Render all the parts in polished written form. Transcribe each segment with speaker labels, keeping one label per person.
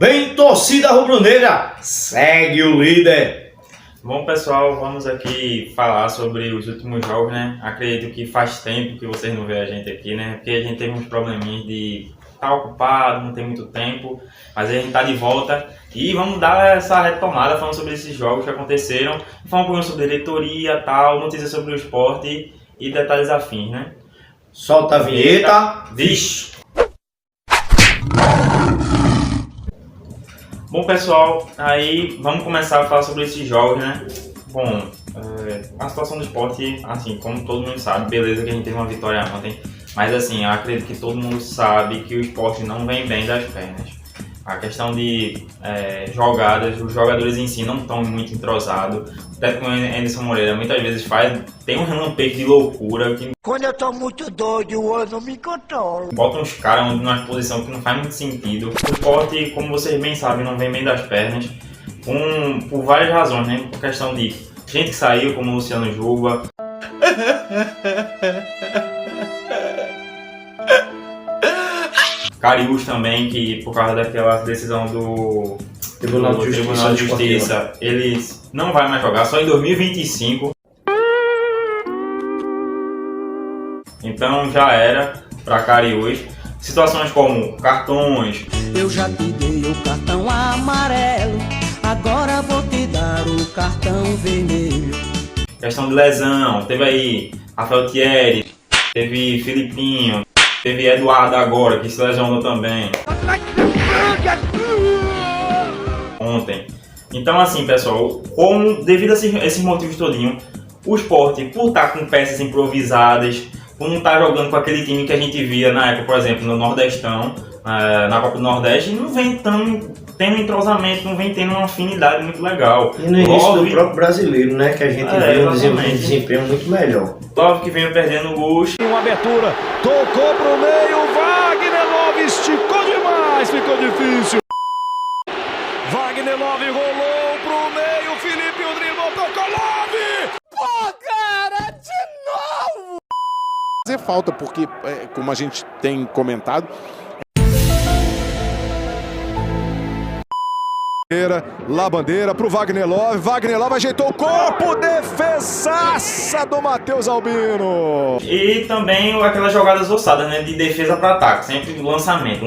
Speaker 1: Bem, torcida rubro-negra, segue o líder.
Speaker 2: Bom, pessoal, vamos aqui falar sobre os últimos jogos, né? Acredito que faz tempo que vocês não veem a gente aqui, né? Porque a gente teve uns probleminhas de estar ocupado, não tem muito tempo, mas a gente tá de volta e vamos dar essa retomada falando sobre esses jogos que aconteceram, falar um pouquinho sobre diretoria, tal, notícias sobre o esporte e detalhes afins, né?
Speaker 1: Solta a vinheta.
Speaker 2: Vixe! Bom, pessoal, aí vamos começar a falar sobre esses jogos, né? Bom, a situação do esporte, assim, como todo mundo sabe, beleza que a gente teve uma vitória ontem, mas assim, eu acredito que todo mundo sabe que o esporte não vem bem das pernas. A questão de jogadas, os jogadores em si não estão muito entrosados. Até que o Anderson Moreira muitas vezes tem um relampejo de loucura.
Speaker 3: Quando eu tô muito doido, eu não me controlo.
Speaker 2: Bota uns caras numa posição que não faz muito sentido. O esporte, como vocês bem sabem, não vem bem das pernas. Por várias razões, né? Por questão de gente que saiu, como o Luciano Juba. Cariús também, que por causa daquela decisão do Tribunal de Justiça, eles não vai mais jogar, só em 2025. Então já era para Cariús. Situações como cartões.
Speaker 4: Eu já te dei o cartão amarelo, agora vou te dar o cartão vermelho.
Speaker 2: Questão de lesão, teve aí Rafael Thierry, teve Filipinho, teve Eduardo agora, que se lesionou também ontem. Então assim, pessoal, devido a esses motivos todinho, o esporte, por estar com peças improvisadas, por não estar jogando com aquele time que a gente via na época, por exemplo, no Nordestão, na Copa do Nordeste, não vem tendo entrosamento, não vem tendo uma afinidade muito legal.
Speaker 1: E no início do próprio brasileiro, né, que a gente vê um desempenho muito melhor.
Speaker 2: Love que veio perdendo gols.
Speaker 5: Uma abertura, tocou pro meio, Wagner Love esticou demais, ficou difícil. Wagner Love rolou pro meio, Felipe driblou, tocou Love!
Speaker 3: Pô, cara, de novo!
Speaker 5: Fazer falta, porque, como a gente tem comentado, lá bandeira pro Wagner Love ajeitou o corpo, defesaça do Matheus Albino.
Speaker 2: E também aquelas jogadas ossadas, né, de defesa para ataque, sempre lançamento.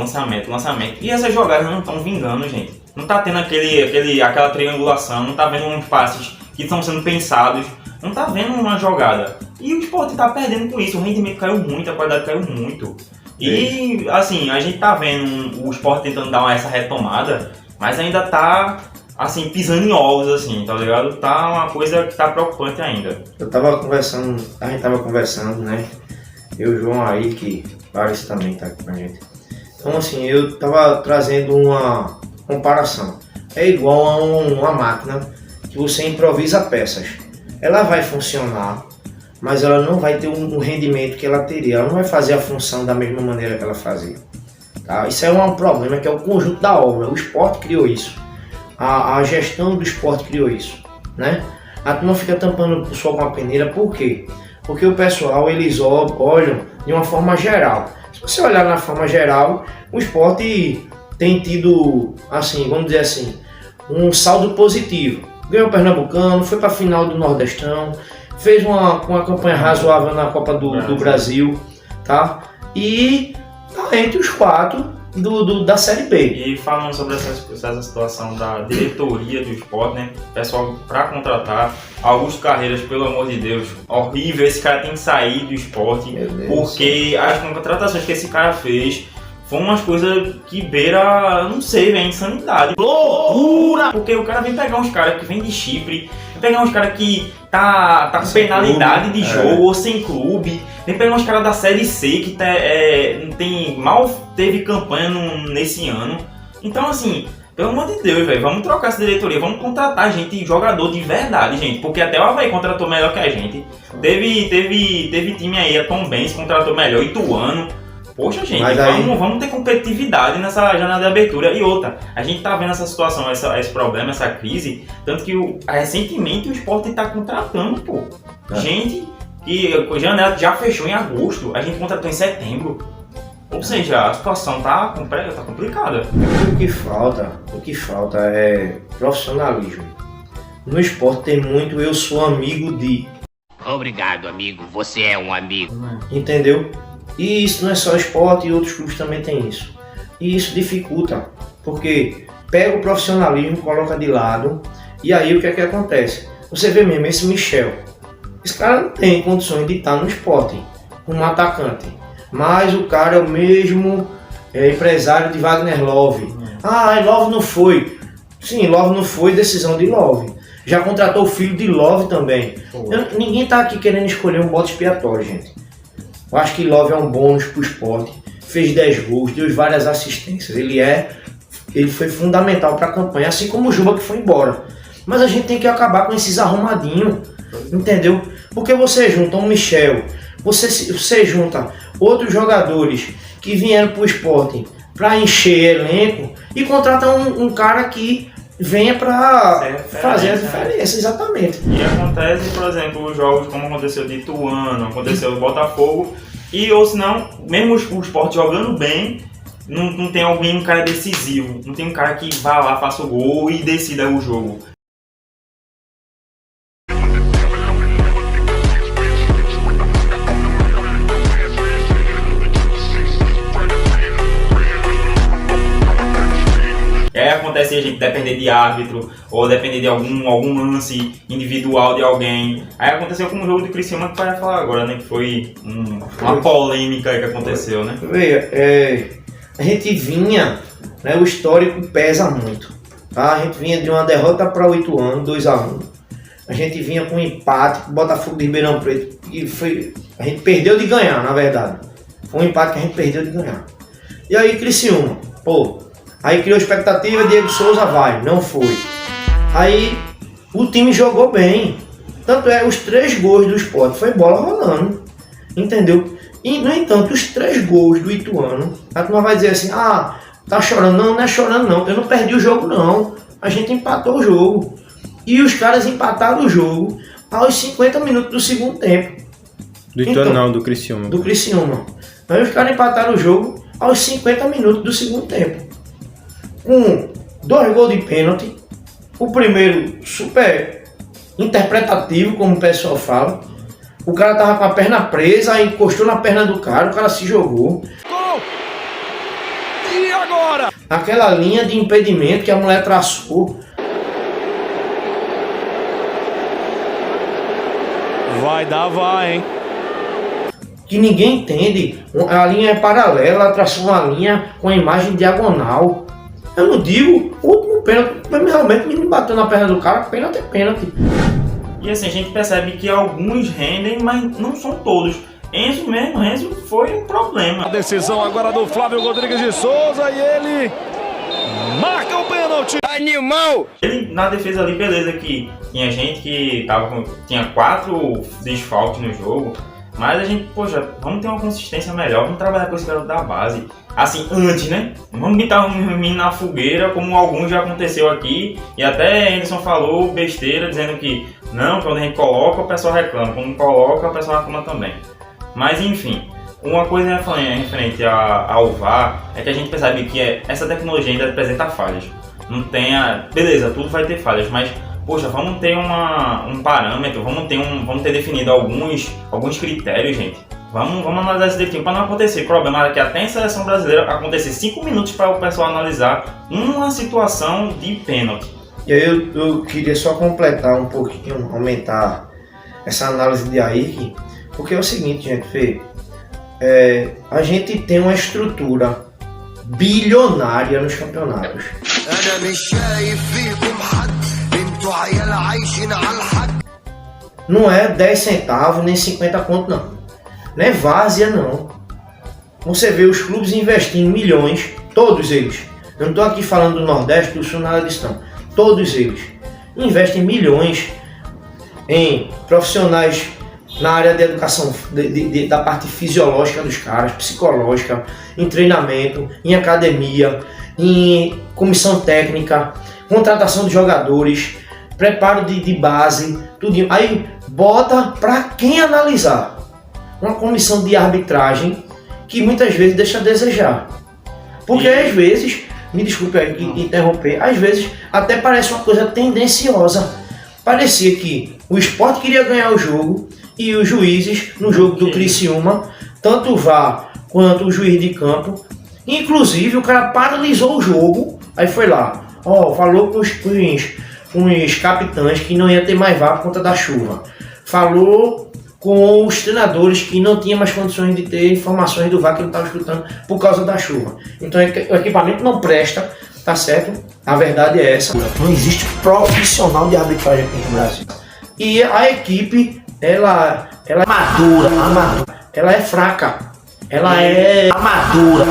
Speaker 2: E essas jogadas não estão vingando, gente. Não tá tendo aquela triangulação, não tá vendo uns passes que estão sendo pensados, não tá vendo uma jogada. E o esporte tá perdendo com isso, o rendimento caiu muito, a qualidade caiu muito. E assim, a gente tá vendo o esporte tentando dar essa retomada, mas ainda tá, assim, pisando em ovos, assim, tá ligado? Tá uma coisa que tá preocupante ainda.
Speaker 1: A gente tava conversando, né? Eu e o João aí, que parece também tá aqui com a gente. Então, assim, eu tava trazendo uma comparação. É igual a uma máquina que você improvisa peças. Ela vai funcionar, mas ela não vai ter um rendimento que ela teria. Ela não vai fazer a função da mesma maneira que ela fazia. Tá? Isso é um problema que é o conjunto da obra. O esporte criou isso. A gestão do esporte criou isso, né? A turma fica tampando o sol com a peneira. Por quê? Porque o pessoal, eles olham de uma forma geral. Se você olhar na forma geral, o esporte tem tido, assim, vamos dizer assim, um saldo positivo. Ganhou o Pernambucano, foi para a final do Nordestão, fez uma campanha razoável na Copa do Brasil, tá? E tá entre os 4 da Série B.
Speaker 2: E falando sobre essa situação da diretoria do esporte, né? Pessoal, para contratar, Augusto Carreiras, pelo amor de Deus, horrível, esse cara tem que sair do esporte, porque as contratações que esse cara fez foram umas coisas que beira, não sei, velho, insanidade. Loucura! Porque o cara vem pegar uns caras que vem de Chipre, vem pegar uns caras que tá com penalidade de jogo ou sem clube, vem pegar uns caras da Série C que mal teve campanha nesse ano. Então, assim, pelo amor de Deus, velho, vamos trocar essa diretoria, vamos contratar jogador de verdade, gente, porque até o Avaí contratou melhor que a gente. Teve time aí, a Tom Benz contratou melhor, Ituano. Poxa, gente, vamos ter competitividade nessa janela de abertura. E outra, a gente tá vendo essa situação, esse problema, essa crise, tanto que recentemente o esporte tá contratando, pô. Gente, que a janela já fechou em agosto, a gente contratou em setembro. Ou seja, a situação tá complicada.
Speaker 1: O que falta é profissionalismo. No esporte tem muito eu sou amigo de.
Speaker 6: Obrigado, amigo. Você é um amigo.
Speaker 1: Entendeu? E isso não é só esporte, e outros clubes também tem isso. E isso dificulta, porque pega o profissionalismo, coloca de lado, e aí o que é que acontece? Você vê mesmo esse Michel. Esse cara não tem condições de estar no esporte, como atacante. Mas o cara é o mesmo empresário de Wagner Love. Ah, Love não foi. Sim, Love não foi, decisão de Love. Já contratou o filho de Love também. Ninguém tá aqui querendo escolher um bode expiatório, gente. Eu acho que Love é um bônus pro esporte. Fez 10 gols, deu várias assistências. Ele foi fundamental para a campanha, assim como o Juba que foi embora. Mas a gente tem que acabar com esses arrumadinhos, entendeu? Porque você junta um Michel, você junta outros jogadores que vieram pro esporte para encher elenco e contrata um cara que venha para fazer a diferença, exatamente.
Speaker 2: E acontece, por exemplo, os jogos como aconteceu de Ituano, aconteceu do Botafogo, e ou senão, mesmo o esporte jogando bem, não tem alguém, um cara decisivo, não tem um cara que vá lá, faça o gol e decida o jogo. Acontece a gente depender de árbitro ou depender de algum lance individual de alguém. Aí aconteceu com o jogo do Criciúma que vai falar agora, né? Que foi uma polêmica que aconteceu, né?
Speaker 1: Veja, a gente vinha, né? O histórico pesa muito. Tá? A gente vinha de uma derrota para o Ituano, 2-1. A gente vinha com um empate com o Botafogo de Ribeirão Preto. A gente perdeu de ganhar, na verdade. Foi um empate que a gente perdeu de ganhar. E aí Criciúma, aí criou expectativa, Diego Souza vai, não foi. Aí o time jogou bem. Tanto é, os 3 gols do Sport foi bola rolando. Entendeu? E, no entanto, os 3 gols do Ituano, a turma vai dizer assim, tá chorando. Não é chorando não. Eu não perdi o jogo não. A gente empatou o jogo. E os caras empataram o jogo aos 50 minutos do segundo tempo.
Speaker 7: Do Ituano não, do Criciúma.
Speaker 1: Do Criciúma. Aí os caras empataram o jogo aos 50 minutos do segundo tempo. Com 2 gols de pênalti, o primeiro super interpretativo, como o pessoal fala. O cara tava com a perna presa, aí encostou na perna do cara, o cara se jogou.
Speaker 5: Gol! E agora?
Speaker 1: Aquela linha de impedimento que a mulher traçou.
Speaker 5: Vai, hein?
Speaker 1: Que ninguém entende. A linha é paralela, ela traçou uma linha com a imagem diagonal. Eu não digo, o último pênalti, mas realmente me bateu na perna do cara, pênalti é pênalti.
Speaker 2: E assim, a gente percebe que alguns rendem, mas não são todos. Enzo foi um problema.
Speaker 5: A decisão agora do Flávio Rodrigues de Souza e ele marca o pênalti.
Speaker 6: Animal!
Speaker 2: Ele, na defesa ali, beleza, que tinha gente que tinha 4 desfalques no jogo, mas a gente, vamos ter uma consistência melhor, vamos trabalhar com esse garoto da base. Assim, antes, né? Vamos botar um menino na fogueira, como alguns já aconteceu aqui. E até Anderson falou besteira, dizendo que não, quando a gente coloca, o pessoal reclama. Quando não coloca, o pessoal reclama também. Mas enfim, uma coisa referente ao VAR é que a gente percebe que essa tecnologia ainda apresenta falhas. Não tem beleza, tudo vai ter falhas, mas vamos ter um parâmetro, vamos ter definido alguns critérios, gente. Vamos analisar esse definido para não acontecer problema que até em seleção brasileira acontecer 5 minutos para o pessoal analisar uma situação de pênalti.
Speaker 1: E aí eu queria só completar um pouquinho, aumentar essa análise de Ayrton, porque é o seguinte, gente, a gente tem uma estrutura bilionária nos campeonatos. Não é 10 centavos nem 50 conto não. Não é várzea não. Você vê os clubes investindo milhões, todos eles. Eu não estou aqui falando do Nordeste, do Sul, nada disso não. Todos eles investem milhões em profissionais na área de educação, da parte fisiológica dos caras, psicológica, em treinamento, em academia, em comissão técnica, contratação de jogadores, preparo de base, tudo. Aí bota para quem analisar. Uma comissão de arbitragem que muitas vezes deixa a desejar. Porque às vezes, me desculpe aí interromper, às vezes até parece uma coisa tendenciosa. Parecia que o Sport queria ganhar o jogo e os juízes, no jogo do Criciúma, tanto o VAR quanto o juiz de campo, inclusive o cara paralisou o jogo, aí foi lá, falou com os capitães que não ia ter mais VAR por conta da chuva. Falou com os treinadores que não tinha mais condições de ter informações do VAR que ele estava escutando por causa da chuva. Então o equipamento não presta, tá certo? A verdade é essa. Não existe profissional de arbitragem aqui no Brasil. E a equipe, ela é amadora, ela é fraca, ela é amadora.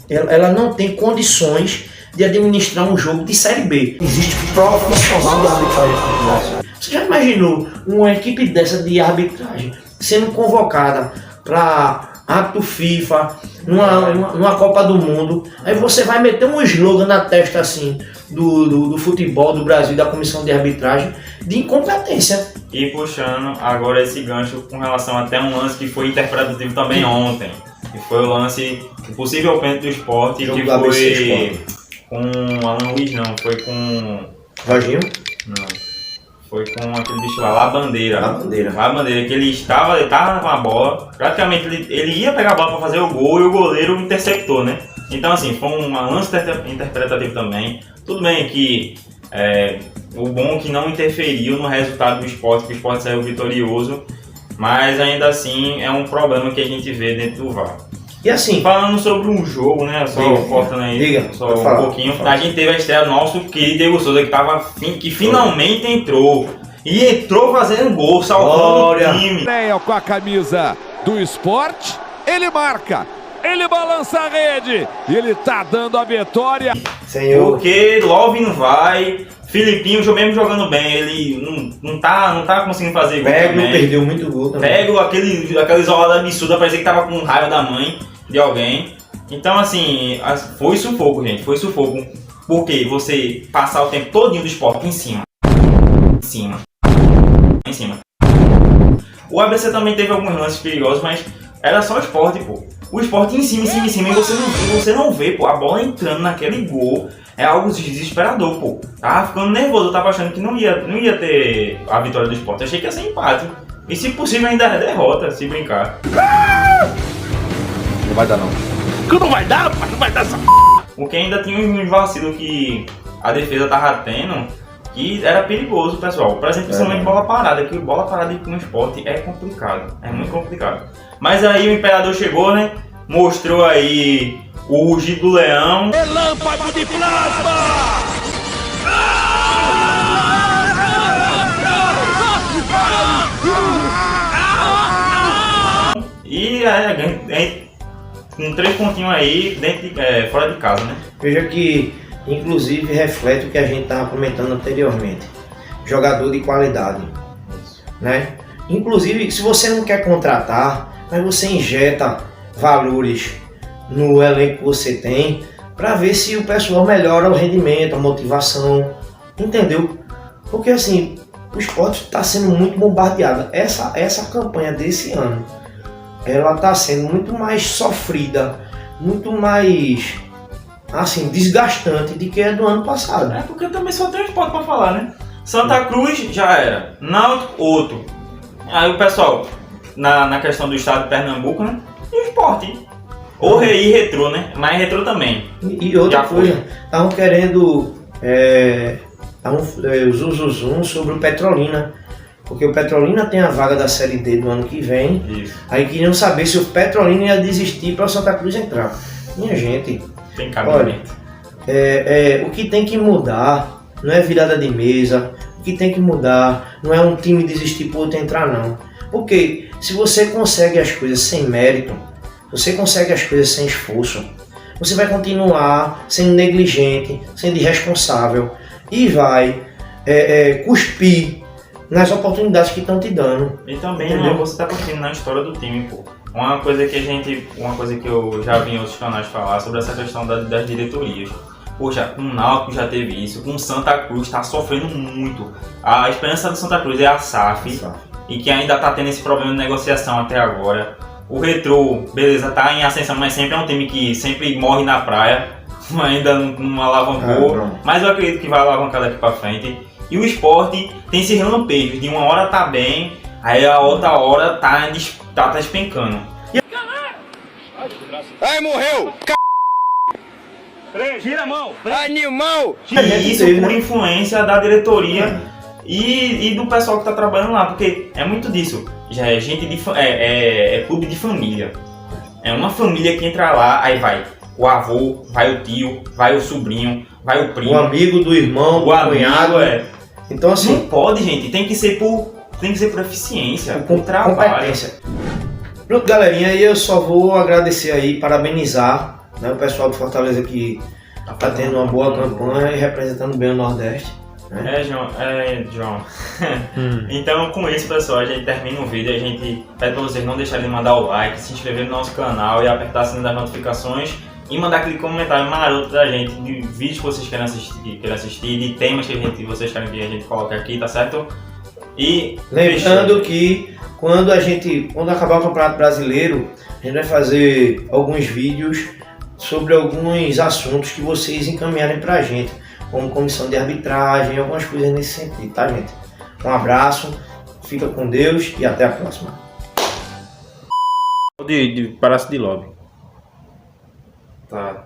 Speaker 1: Ela não tem condições de administrar um jogo de Série B. Existe profissional de arbitragem aqui no Brasil. Você já imaginou uma equipe dessa de arbitragem sendo convocada para ato FIFA, numa Copa do Mundo? Aí você vai meter um slogan na testa assim do futebol do Brasil, da comissão de arbitragem, de incompetência.
Speaker 2: E puxando agora esse gancho com relação até um lance que foi interpretativo também ontem, que foi o lance, o possível pênalti do Sport, que foi com Alan Luiz, não, foi com
Speaker 1: Roginho?
Speaker 2: Não. Foi com aquele bicho lá, La Bandeira, que ele tava com a bola, praticamente ele ia pegar a bola para fazer o gol e o goleiro interceptou, né? Então assim, foi um lance interpretativo também. Tudo bem que o bom é que não interferiu no resultado do Sport, que o Sport saiu vitorioso, mas ainda assim é um problema que a gente vê dentro do VAR.
Speaker 1: E assim,
Speaker 2: falando sobre um jogo, né? Só cortando aí só um pouquinho. A gente teve a estreia do nosso querido Diego Souza, que finalmente entrou. E entrou fazendo gol, salvando o time.
Speaker 5: Com a camisa do Sport, ele marca, ele balança a rede e ele tá dando a vitória.
Speaker 1: Senhor.
Speaker 2: Porque Love não vai. Filipinho, mesmo jogando bem, ele não tá conseguindo fazer gol.
Speaker 1: Pego perdeu muito gol também.
Speaker 2: Pego aquela isolada absurda, parecia que tava com raiva da mãe de alguém. Então assim, foi sufoco, gente, foi sufoco. Porque você passar o tempo todinho do Sport em cima. O ABC também teve alguns lances perigosos, mas era só o Sport, pô. O Sport em cima, e você não vê, pô, a bola entrando naquele gol. É algo desesperador, pô. Tava ficando nervoso, eu tava achando que não ia ter a vitória do Sport. Eu achei que ia ser empate. E se possível ainda é derrota, se brincar.
Speaker 5: Não vai dar não. Que não vai dar, rapaz? Não vai dar essa
Speaker 2: Porque ainda tinha uns vacilos que a defesa tava tendo, que era perigoso, pessoal. Por exemplo, principalmente bola parada, que bola parada no Sport é complicado. É muito complicado. Mas aí o Imperador chegou, né? Mostrou aí o rugido do leão.
Speaker 5: Relâmpago de plasma!
Speaker 2: E com 3 pontinhos aí fora de casa, né?
Speaker 1: Veja que, inclusive, reflete o que a gente estava comentando anteriormente. Jogador de qualidade, né? Inclusive, se você não quer contratar, mas você injeta valores no elenco que você tem para ver se o pessoal melhora o rendimento, a motivação, entendeu? Porque assim, o Sport está sendo muito bombardeado. Essa campanha desse ano, ela está sendo muito mais sofrida, muito mais assim, desgastante do que a do ano passado.
Speaker 2: É porque também só tem o Sport para falar, né? Santa Cruz já era, Náutico outro. Aí o pessoal, na questão do estado de Pernambuco, né? E o Sport, hein? Ou Retrô, né? Mas Retrô também.
Speaker 1: E outra coisa, estavam querendo zum sobre o Petrolina. Porque o Petrolina tem a vaga da Série D do ano que vem.
Speaker 2: Isso.
Speaker 1: Aí queriam saber se o Petrolina ia desistir para o Santa Cruz entrar. Minha gente,
Speaker 2: tem cabimento.
Speaker 1: Olha, o que tem que mudar não é virada de mesa. O que tem que mudar não é um time desistir para o outro entrar, não. Porque se você consegue as coisas sem mérito, você consegue as coisas sem esforço, você vai continuar sendo negligente, sendo irresponsável e vai cuspir nas oportunidades que estão te dando.
Speaker 2: E também você está cuspindo na história do time, pô. Uma coisa que eu já vi em outros canais falar sobre essa questão das diretorias. Poxa, com o Náutico já teve isso, com o Santa Cruz está sofrendo muito. A esperança do Santa Cruz é a SAF. E que ainda está tendo esse problema de negociação até agora. O Retrô, beleza, tá em ascensão, mas sempre é um time que sempre morre na praia. Ainda não alavancou, mas eu acredito que vai alavancar daqui pra frente. E o Sport tem esse relampejo, de uma hora tá bem, aí a outra hora tá despencando.
Speaker 6: Ai, morreu!
Speaker 3: Tira a mão!
Speaker 6: Animal!
Speaker 2: E isso por influência da diretoria e do pessoal que tá trabalhando lá, porque é muito disso. Já é gente de é clube de família. É uma família que entra lá, aí vai o avô, vai o tio, vai o sobrinho, vai o primo,
Speaker 1: O amigo do irmão, do cunhado. Então assim,
Speaker 2: não pode, gente, tem que ser por eficiência, por trabalho.
Speaker 1: competência. Pronto, galerinha, aí eu só vou agradecer aí, parabenizar, né, o pessoal do Fortaleza que tá tendo uma boa campanha e representando bem o Nordeste. Né?
Speaker 2: João. Então, com isso, pessoal, a gente termina o vídeo. A gente pede pra vocês não deixarem de mandar o like, se inscrever no nosso canal e apertar o sininho das notificações e mandar aquele comentário maroto da gente de vídeos que vocês querem assistir, de temas que vocês querem que a gente coloque aqui, tá certo? E
Speaker 1: lembrando que quando acabar o Campeonato Brasileiro, a gente vai fazer alguns vídeos sobre alguns assuntos que vocês encaminharem pra gente, como comissão de arbitragem, algumas coisas nesse sentido, tá, gente? Um abraço, fica com Deus e até a próxima.
Speaker 7: De Palácio de Love.
Speaker 2: tá.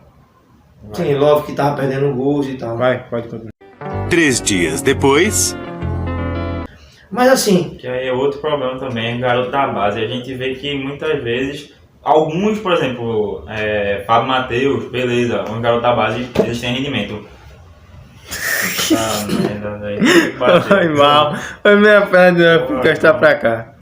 Speaker 1: Sim, Love que tava perdendo gols e tal.
Speaker 7: Vai, pode continuar.
Speaker 8: 3 dias depois.
Speaker 1: Mas assim,
Speaker 2: Que aí é outro problema também, garoto da base. A gente vê que muitas vezes, alguns, por exemplo, Fábio Matheus, beleza, um garoto da base, eles têm rendimento.
Speaker 7: Foi mal. Foi minha perna, encostar pra cá.